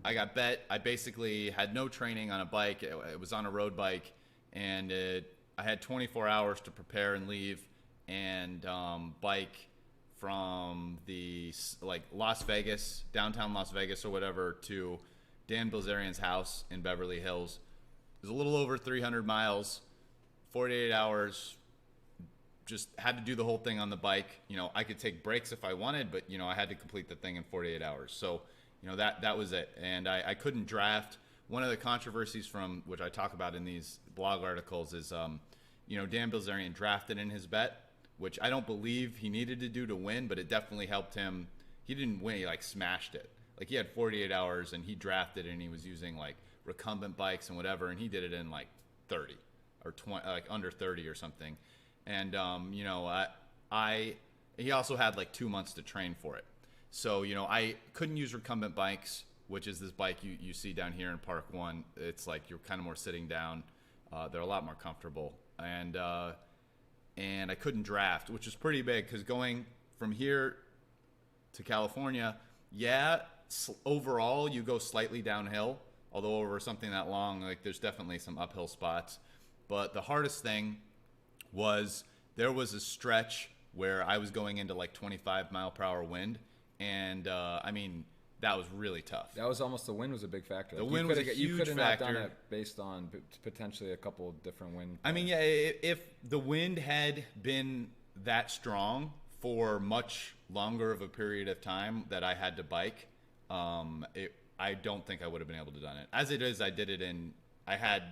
I got bet. I basically had no training on a bike. It was on a road bike, and I had 24 hours to prepare and leave, and bike from the like Las Vegas, downtown Las Vegas or whatever, to Dan Bilzerian's house in Beverly Hills. It was a little over 300 miles, 48 hours. Just had to do the whole thing on the bike. You know, I could take breaks if I wanted, but you know, I had to complete the thing in 48 hours. So, you know, that was it. And I couldn't draft. One of the controversies from which I talk about in these blog articles is, you know, Dan Bilzerian drafted in his bet, which I don't believe he needed to do to win, but it definitely helped him. He didn't win, he like smashed it. Like he had 48 hours and he drafted and he was using like recumbent bikes and whatever, and he did it in like 30 or 20, like under 30 or something. And you know, he also had like 2 months to train for it. So, you know, I couldn't use recumbent bikes, which is this bike you see down here in Park 1. It's like you're kind of more sitting down. They're a lot more comfortable. And I couldn't draft, which is pretty big because going from here to California, yeah, overall you go slightly downhill, although over something that long, like there's definitely some uphill spots. But the hardest thing was there was a stretch where I was going into like 25-mile-per-hour wind, and I mean, that was really tough. That was almost, the wind was a big factor. The wind was a huge factor. You could have not done it based on potentially a couple of different wind. I mean, yeah, if the wind had been that strong for much longer of a period of time that I had to bike, I don't think I would have been able to done it. As it is, I had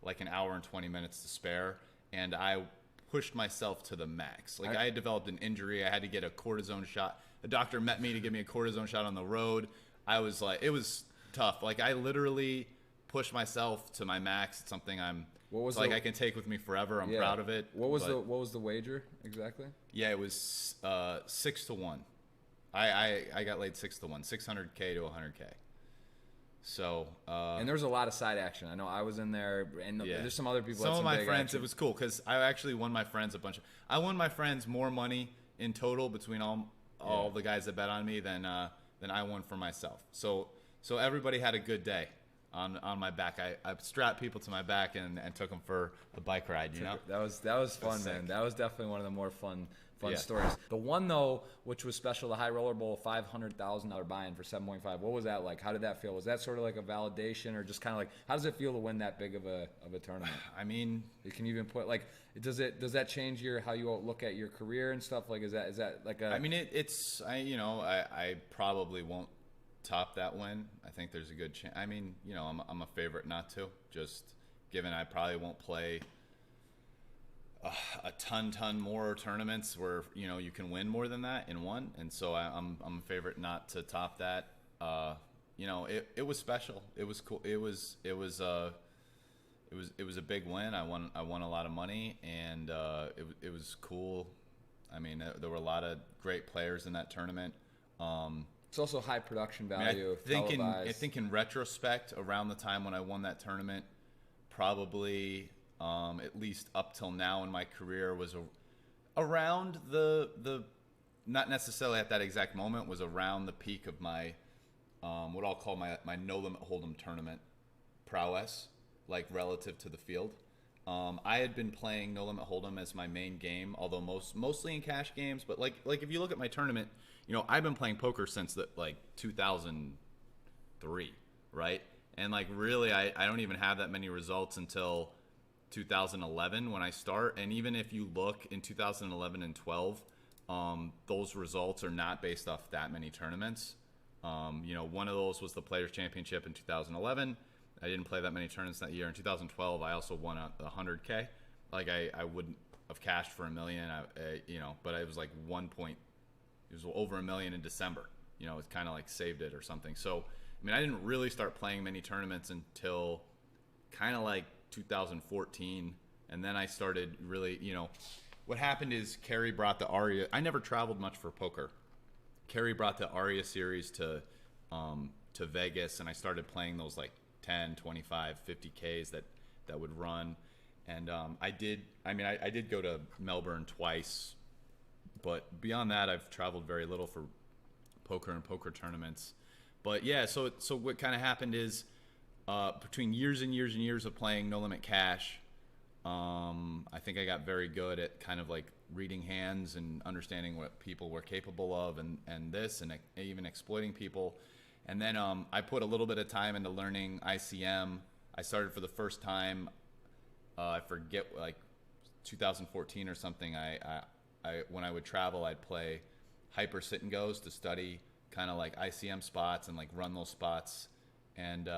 like an hour and 20 minutes to spare, and I pushed myself to the max. Like I had developed an injury. I had to get a cortisone shot. The doctor met me to give me a cortisone shot on the road. I was like, it was tough. Like I literally pushed myself to my max. It's something I can take with me forever. I'm proud of it. What was the wager exactly? Yeah, it was 6-1. I got laid 6-1, 600K to 100K. So and there was a lot of side action. I know I was in there, and there's some other people. Some of my friends, it was cool because I actually won my friends I won my friends more money in total between all the guys that bet on me than I won for myself. So everybody had a good day on my back. I strapped people to my back and took them for a bike ride. You know, that was fun, man. That was definitely one of the more fun stories. The one though, which was special, the High Roller Bowl, $500,000 buy-in for 7.5. What was that like? How did that feel? Was that sort of like a validation, or just kind of like, how does it feel to win that big of a tournament? I mean, you can even put like, does that change how you look at your career and stuff? Like, is that like a? I mean, I probably won't top that win. I think there's a good chance. I mean, you know, I'm a favorite not to, just given I probably won't play a ton more tournaments where, you know, you can win more than that in one, and so I'm a favorite not to top that. You know, it was special. It was cool. It was a big win. I won a lot of money, and it was cool. I mean, there were a lot of great players in that tournament. It's also high production value. I think in retrospect, around the time when I won that tournament, probably at least up till now in my career, was around the not necessarily at that exact moment, was around the peak of my what I'll call my no limit hold'em tournament prowess, like relative to the field. I had been playing no limit hold'em as my main game, although mostly in cash games. But like if you look at my tournament, you know, I've been playing poker since 2003, right? And like really, I don't even have that many results until 2011 when I start. And even if you look in 2011 and 12, those results are not based off that many tournaments. You know, one of those was the Players Championship in 2011. I didn't play that many tournaments that year. In 2012, I also won a 100K. Like I wouldn't have cashed for $1 million, you know, but it was like it was over $1 million in December. You know, it kind of like saved it or something. So, I mean, I didn't really start playing many tournaments until kind of like 2014. And then I started really, you know, what happened is Kerry brought the Aria. I never traveled much for poker. Kerry brought the Aria series to Vegas, and I started playing those like 10, 25, 50Ks that would run. And I did go to Melbourne twice, but beyond that, I've traveled very little for poker and poker tournaments. But yeah, so what kind of happened is between years and years and years of playing No Limit Cash, I think I got very good at kind of like reading hands and understanding what people were capable of, and even exploiting people. And then I put a little bit of time into learning ICM. I started for the first time, I forget, like 2014 or something. I when I would travel, I'd play hyper sit and goes to study kind of like ICM spots and like run those spots, and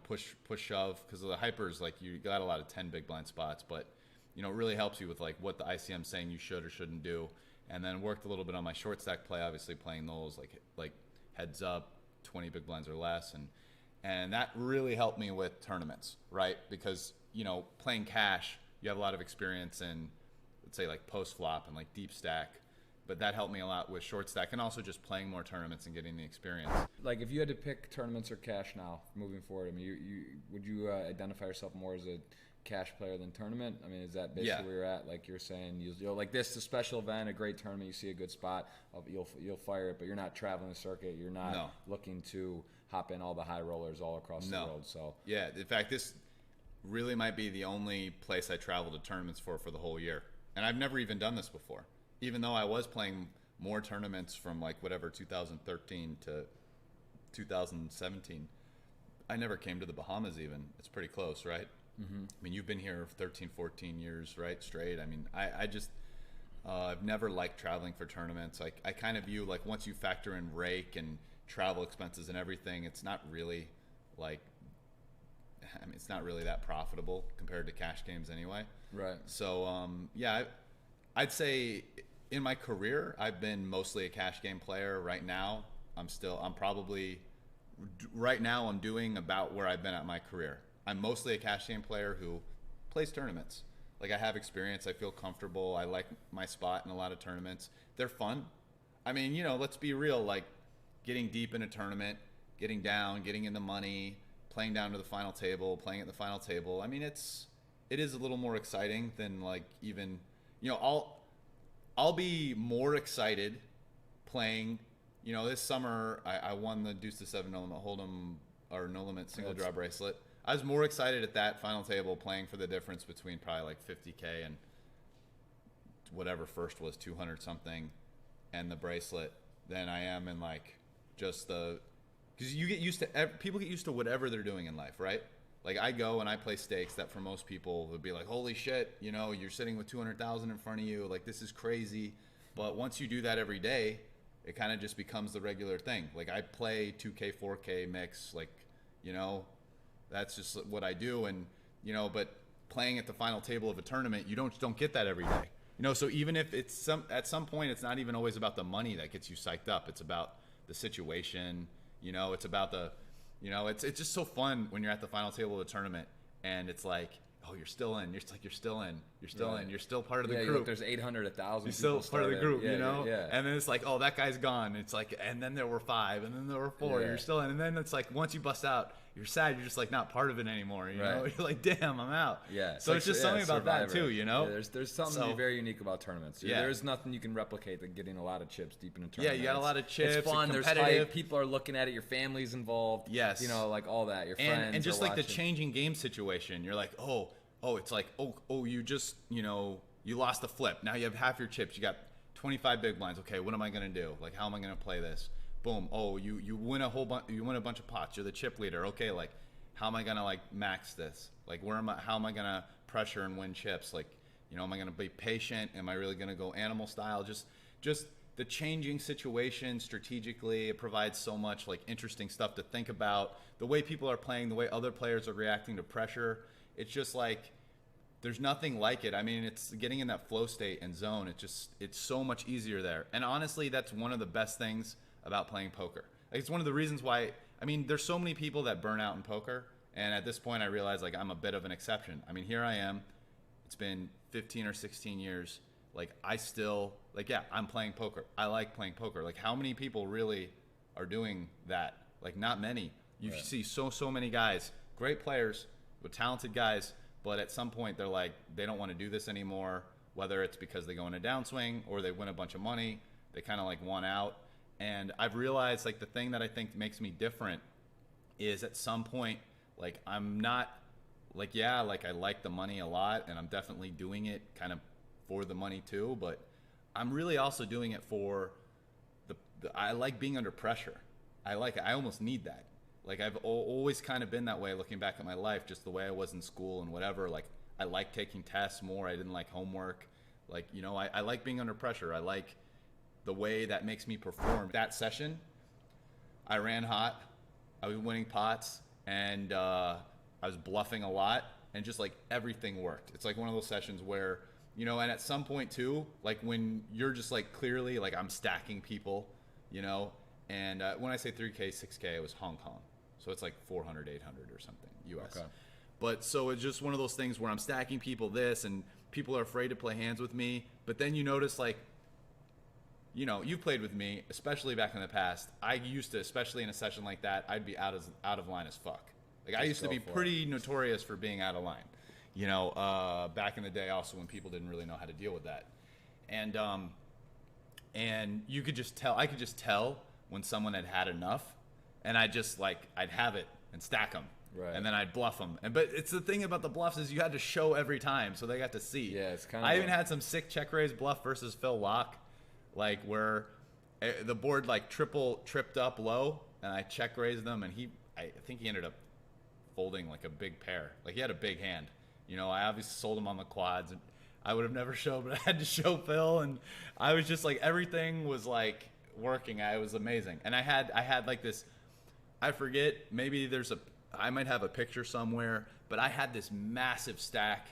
push shove, because the hypers, like, you got a lot of 10 big blind spots, but it really helps you with like what the ICM's saying you should or shouldn't do. And then worked a little bit on my short stack play, obviously playing those like heads up, 20 big blinds or less, and that really helped me with tournaments, right? Because playing cash, you have a lot of experience in, let's say, like post flop and like deep stack, but that helped me a lot with short stack, and also just playing more tournaments and getting the experience. Like, if you had to pick tournaments or cash now moving forward, I mean, would you identify yourself more as a cash player than tournament? I mean, is that basically where you're at? Like you're saying, like this is a special event, a great tournament, you see a good spot, you'll fire it, but you're not traveling the circuit. You're not looking to hop in all the high rollers all across the world. So yeah, in fact, this really might be the only place I travel to tournaments for the whole year, and I've never even done this before. Even though I was playing more tournaments from like whatever 2013 to 2017, I never came to the Bahamas even. It's pretty close, right? Mm-hmm. I mean, you've been here 13, 14 years, right, straight. I mean, I just, I've never liked traveling for tournaments. I kind of view, like, once you factor in rake and travel expenses and everything, it's not really like, I mean, it's not really that profitable compared to cash games anyway. Right. So, yeah, I'd say in my career, I've been mostly a cash game player. Right now, I'm doing about where I've been at my career. I'm mostly a cash game player who plays tournaments. Like, I have experience. I feel comfortable. I like my spot in a lot of tournaments. They're fun. I mean, let's be real. Like, getting deep in a tournament, getting down, getting into money, playing down to the final table, playing at the final table. I mean, it is a little more exciting than, like, even, I'll be more excited playing. This summer I won the Deuce to 7 No Limit Hold'em, or No Limit single draw bracelet. I was more excited at that final table playing for the difference between probably like 50K and whatever first was 200 something and the bracelet than I am in like just because people get used to whatever they're doing in life, right? Like, I go and I play stakes that for most people would be like, holy shit, you're sitting with 200,000 in front of you, like, this is crazy. But once you do that every day, it kind of just becomes the regular thing. Like, I play 2K, 4K mix, like, that's just what I do. And, but playing at the final table of a tournament, you don't get that every day. So even if it's at some point, it's not even always about the money that gets you psyched up. It's about the situation, it's about it's just so fun when you're at the final table of a tournament and it's like, oh, you're still in. You're still in. You're still part of the group. Look, there's 800, 1,000. You're still part of the group, Yeah. And then it's like, oh, that guy's gone. It's like, and then there were 5, and then there were 4. Yeah. You're still in. And then it's like, once you bust out, you're sad. You're just like not part of it anymore. You're like, damn, I'm out. Yeah. So it's just something about that too, Yeah, there's something very unique about tournaments. Yeah. There's nothing you can replicate than getting a lot of chips deep in a tournament. Yeah, you got a lot of chips. It's fun. There's hype. People are looking at it. Your family's involved. Yes. Like all that. Your friends. And just like watching. The changing game situation. You're like, oh, it's like, you just, you lost the flip. Now you have half your chips. You got 25 big blinds. Okay, what am I going to do? Like, how am I going to play this? Boom. Oh, you win a whole bunch. You win a bunch of pots. You're the chip leader. Okay, like, how am I going to, like, max this? Like, how am I going to pressure and win chips? Like, am I going to be patient? Am I really going to go animal style? Just the changing situation strategically. It provides so much, like, interesting stuff to think about. The way people are playing, the way other players are reacting to pressure. It's just like, there's nothing like it. I mean, it's getting in that flow state and zone. It's so much easier there. And honestly, that's one of the best things about playing poker. Like, it's one of the reasons why, I mean, there's so many people that burn out in poker. And at this point, I realize, like, I'm a bit of an exception. I mean, here I am. It's been 15 or 16 years. Like, I still, like, yeah, I'm playing poker. I like playing poker. Like, how many people really are doing that? Like, not many. You see so many guys, great players, with talented guys, but at some point they're like, they don't want to do this anymore, whether it's because they go in a downswing or they win a bunch of money, they kind of like want out. And I've realized like the thing that I think makes me different is at some point, like I'm not like, yeah, like I like the money a lot and I'm definitely doing it kind of for the money too, but I'm really also doing it for I like being under pressure. I almost need that. Like I've always kind of been that way looking back at my life, just the way I was in school and whatever. Like I like taking tests more. I didn't like homework. Like, you know, I like being under pressure. I like the way that makes me perform. That session, I ran hot. I was winning pots and I was bluffing a lot and just like everything worked. It's like one of those sessions where, you know, and at some point too, like when you're just like clearly like I'm stacking people, you know, and when I say 3K, 6K, it was Hong Kong. So it's like 400, 800 or something US. Okay. But so it's just one of those things where I'm stacking people this and people are afraid to play hands with me. But then you notice like, you know, you've played with me, especially back in the past. I used to, especially in a session like that, I'd be out of line as fuck. Like I used to be pretty notorious for being out of line, you know, back in the day also when people didn't really know how to deal with that. And you could just tell, I could just tell when someone had had enough and I'd have it and stack them. Right. And then I'd bluff them. But it's the thing about the bluffs is you had to show every time so they got to see. Yeah, it's kind of. I even had some sick check raise bluff versus Phil Lock, like where the board like tripped up low and I check raised them and I think he ended up folding like a big pair. Like he had a big hand. You know, I obviously sold him on the quads and I would have never showed, but I had to show Phil and I was just like everything was like working. It was amazing. And I had like this, I forget, maybe I might have a picture somewhere, but I had this massive stack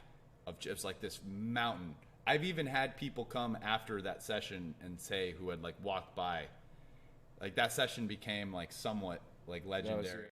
of chips, like this mountain. I've even had people come after that session and say who had like walked by. Like that session became like somewhat like legendary.